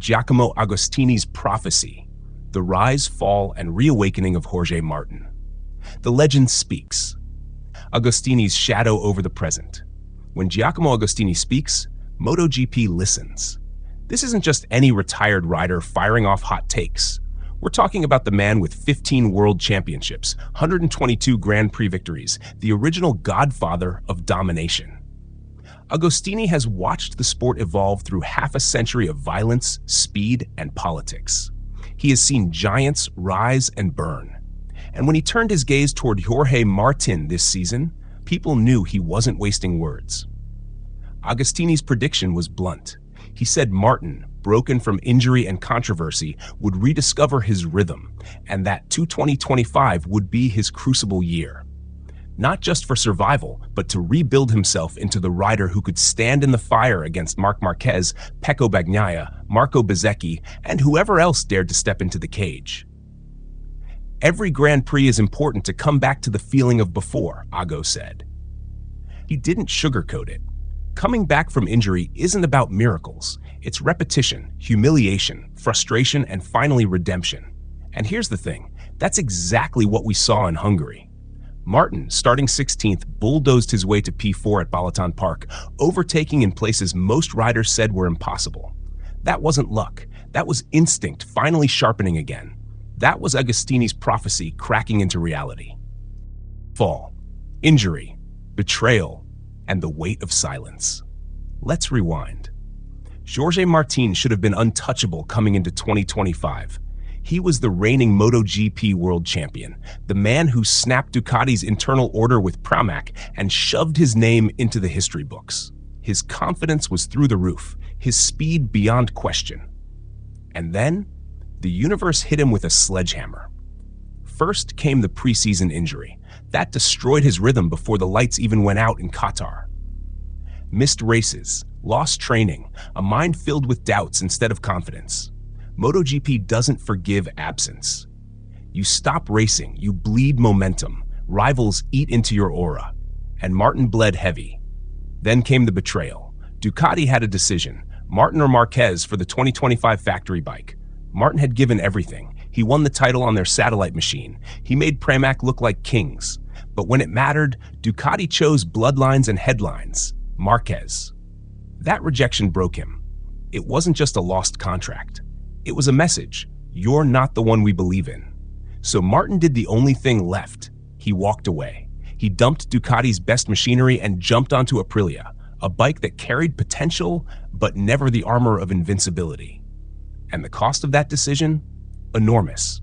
Giacomo Agostini's prophecy, the rise, fall, and reawakening of Jorge Martin. The legend speaks. Agostini's shadow over the present. When Giacomo Agostini speaks, MotoGP listens. This isn't just any retired rider firing off hot takes. We're talking about the man with 15 world championships, 122 Grand Prix victories, the original godfather of domination. Agostini has watched the sport evolve through half a century of violence, speed, and politics. He has seen giants rise and burn. And when he turned his gaze toward Jorge Martin this season, people knew he wasn't wasting words. Agostini's prediction was blunt. He said Martin, broken from injury and controversy, would rediscover his rhythm, and that 2025 would be his crucible year. Not just for survival, but to rebuild himself into the rider who could stand in the fire against Marc Marquez, Pecco Bagnaia, Marco Bezzecchi, and whoever else dared to step into the cage. Every Grand Prix is important to come back to the feeling of before, Ago said. He didn't sugarcoat it. Coming back from injury isn't about miracles. It's repetition, humiliation, frustration, and finally redemption. And here's the thing, that's exactly what we saw in Hungary. Martin, starting 16th, bulldozed his way to P4 at Balaton Park, overtaking in places most riders said were impossible. That wasn't luck. That was instinct finally sharpening again. That was Agostini's prophecy cracking into reality. Fall, injury, betrayal, and the weight of silence. Let's rewind. Jorge Martin should have been untouchable coming into 2025. He was the reigning MotoGP world champion, the man who snapped Ducati's internal order with Pramac and shoved his name into the history books. His confidence was through the roof, his speed beyond question. And then, the universe hit him with a sledgehammer. First came the preseason injury. That destroyed his rhythm before the lights even went out in Qatar. Missed races, lost training, a mind filled with doubts instead of confidence. MotoGP doesn't forgive absence. You stop racing, you bleed momentum, rivals eat into your aura, and Martin bled heavy. Then came the betrayal. Ducati had a decision, Martin or Marquez for the 2025 factory bike. Martin had given everything. He won the title on their satellite machine. He made Pramac look like kings. But when it mattered, Ducati chose bloodlines and headlines. Marquez. That rejection broke him. It wasn't just a lost contract. It was a message. You're not the one we believe in. So Martin did the only thing left. He walked away. He dumped Ducati's best machinery and jumped onto Aprilia, a bike that carried potential, but never the armor of invincibility. And the cost of that decision? Enormous.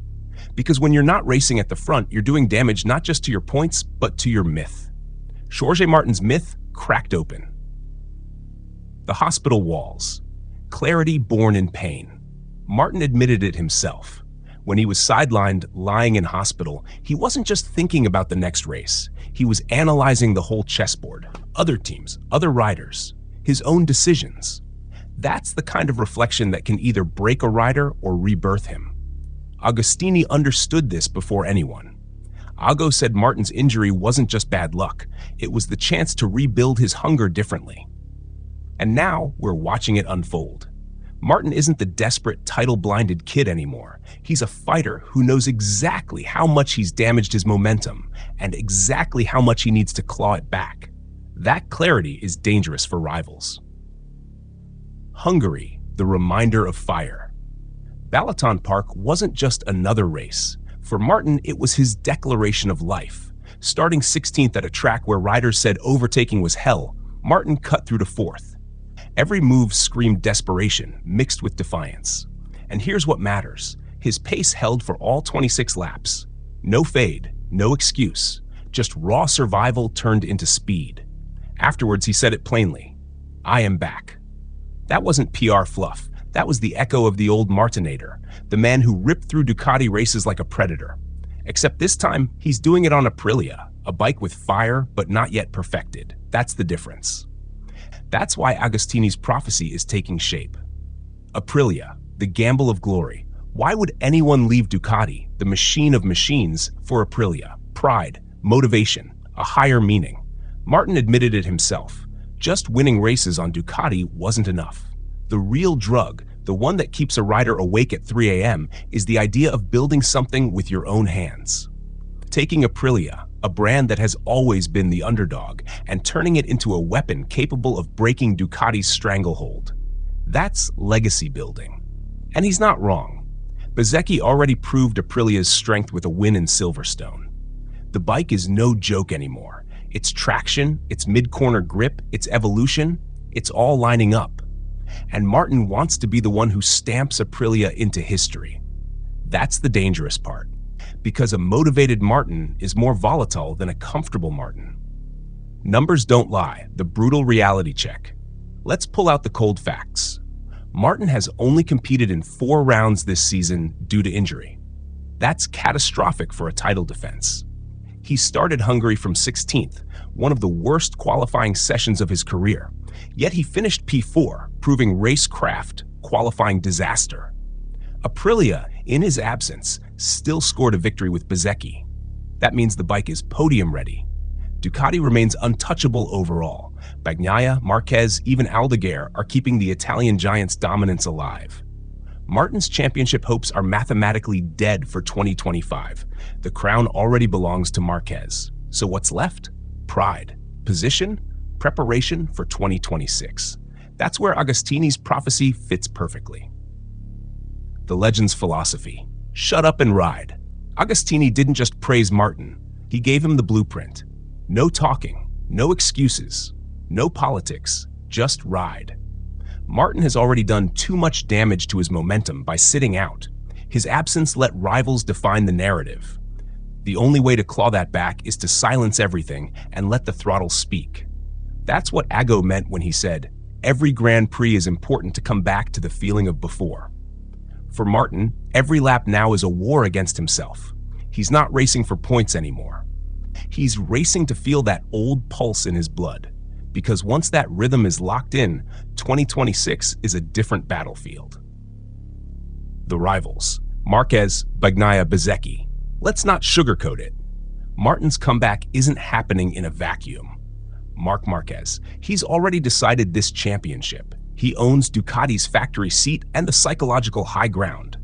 Because when you're not racing at the front, you're doing damage not just to your points, but to your myth. Jorge Martin's myth cracked open. The hospital walls. Clarity born in pain. Martin admitted it himself. When he was sidelined, lying in hospital, he wasn't just thinking about the next race. He was analyzing the whole chessboard, other teams, other riders, his own decisions. That's the kind of reflection that can either break a rider or rebirth him. Agostini understood this before anyone. Ago said Martin's injury wasn't just bad luck, it was the chance to rebuild his hunger differently. And now we're watching it unfold. Martin isn't the desperate, title-blinded kid anymore. He's a fighter who knows exactly how much he's damaged his momentum and exactly how much he needs to claw it back. That clarity is dangerous for rivals. Hungary, the reminder of fire. Balaton Park wasn't just another race. For Martin, it was his declaration of life. Starting 16th at a track where riders said overtaking was hell, Martin cut through to 4th. Every move screamed desperation, mixed with defiance. And here's what matters. His pace held for all 26 laps. No fade, no excuse, just raw survival turned into speed. Afterwards, he said it plainly, "I am back." That wasn't PR fluff. That was the echo of the old Martinator, the man who ripped through Ducati races like a predator. Except this time, he's doing it on Aprilia, a bike with fire but not yet perfected. That's the difference. That's why Agostini's prophecy is taking shape. Aprilia, the gamble of glory. Why would anyone leave Ducati, the machine of machines, for Aprilia? Pride, motivation, a higher meaning. Martin admitted it himself. Just winning races on Ducati wasn't enough. The real drug, the one that keeps a rider awake at 3 a.m., is the idea of building something with your own hands. Taking Aprilia, a brand that has always been the underdog, and turning it into a weapon capable of breaking Ducati's stranglehold. That's legacy building. And he's not wrong. Bezzecchi already proved Aprilia's strength with a win in Silverstone. The bike is no joke anymore. Its traction, its mid-corner grip, its evolution, it's all lining up. And Martin wants to be the one who stamps Aprilia into history. That's the dangerous part, because a motivated Martin is more volatile than a comfortable Martin. Numbers don't lie, the brutal reality check. Let's pull out the cold facts. Martin has only competed in 4 rounds this season due to injury. That's catastrophic for a title defense. He started Hungary from 16th, one of the worst qualifying sessions of his career. Yet he finished P4, proving racecraft, qualifying disaster. Aprilia, in his absence, still scored a victory with Bezzecchi. That means the bike is podium ready. Ducati remains untouchable overall. Bagnaia, Marquez, even Aldeguer are keeping the Italian giant's dominance alive. Martin's championship hopes are mathematically dead for 2025. The crown already belongs to Marquez. So what's left? Pride, position, preparation for 2026. That's where Agostini's prophecy fits perfectly. The legend's philosophy: shut up and ride. Agostini didn't just praise Martin, he gave him the blueprint. No talking, no excuses, no politics, just ride. Martin has already done too much damage to his momentum by sitting out. His absence let rivals define the narrative. The only way to claw that back is to silence everything and let the throttle speak. That's what Ago meant when he said, every Grand Prix is important to come back to the feeling of before. For Martin, every lap now is a war against himself. He's not racing for points anymore. He's racing to feel that old pulse in his blood. Because once that rhythm is locked in, 2026 is a different battlefield. The rivals: Marquez, Bagnaia, Bezzecchi. Let's not sugarcoat it. Martin's comeback isn't happening in a vacuum. Marc Marquez, he's already decided this championship. He owns Ducati's factory seat and the psychological high ground.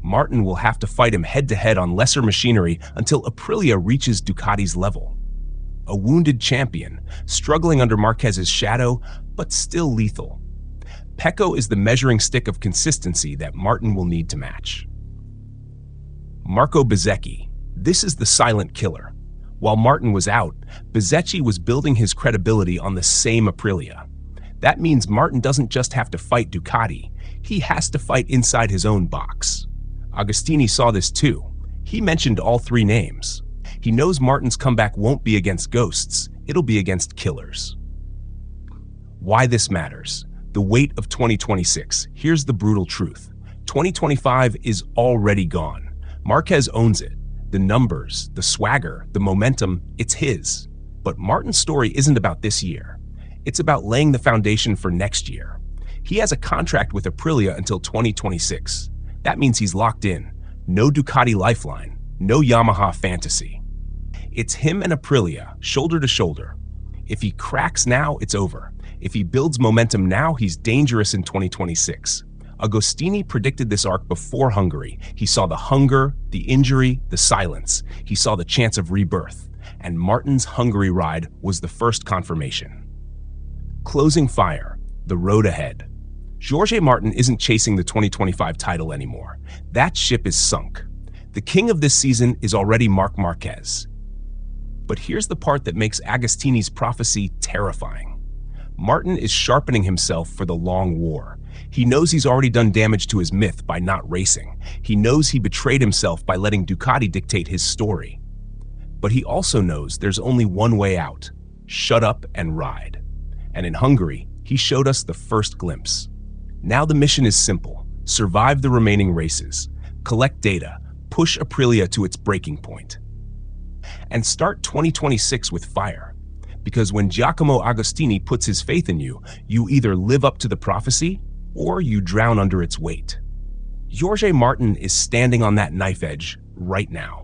Martin will have to fight him head-to-head on lesser machinery until Aprilia reaches Ducati's level. A wounded champion, struggling under Marquez's shadow, but still lethal. Pecco is the measuring stick of consistency that Martin will need to match. Marco Bezzecchi. This is the silent killer. While Martin was out, Bezzecchi was building his credibility on the same Aprilia. That means Martin doesn't just have to fight Ducati, he has to fight inside his own box. Agostini saw this too. He mentioned all 3 names. He knows Martin's comeback won't be against ghosts, it'll be against killers. Why this matters? The weight of 2026. Here's the brutal truth. 2025 is already gone. Marquez owns it. The numbers, the swagger, the momentum, it's his. But Martin's story isn't about this year. It's about laying the foundation for next year. He has a contract with Aprilia until 2026. That means he's locked in. No Ducati lifeline, no Yamaha fantasy. It's him and Aprilia, shoulder to shoulder. If he cracks now, it's over. If he builds momentum now, he's dangerous in 2026. Agostini predicted this arc before Hungary. He saw the hunger, the injury, the silence. He saw the chance of rebirth. And Martin's Hungary ride was the first confirmation. Closing fire, the road ahead. Jorge Martin isn't chasing the 2025 title anymore. That ship is sunk. The king of this season is already Marc Marquez. But here's the part that makes Agostini's prophecy terrifying. Martin is sharpening himself for the long war. He knows he's already done damage to his myth by not racing. He knows he betrayed himself by letting Ducati dictate his story. But he also knows there's only one way out: shut up and ride. And in Hungary, he showed us the first glimpse. Now the mission is simple: survive the remaining races, collect data, push Aprilia to its breaking point, and start 2026 with fire. Because when Giacomo Agostini puts his faith in you, you either live up to the prophecy or you drown under its weight. Jorge Martin is standing on that knife edge right now.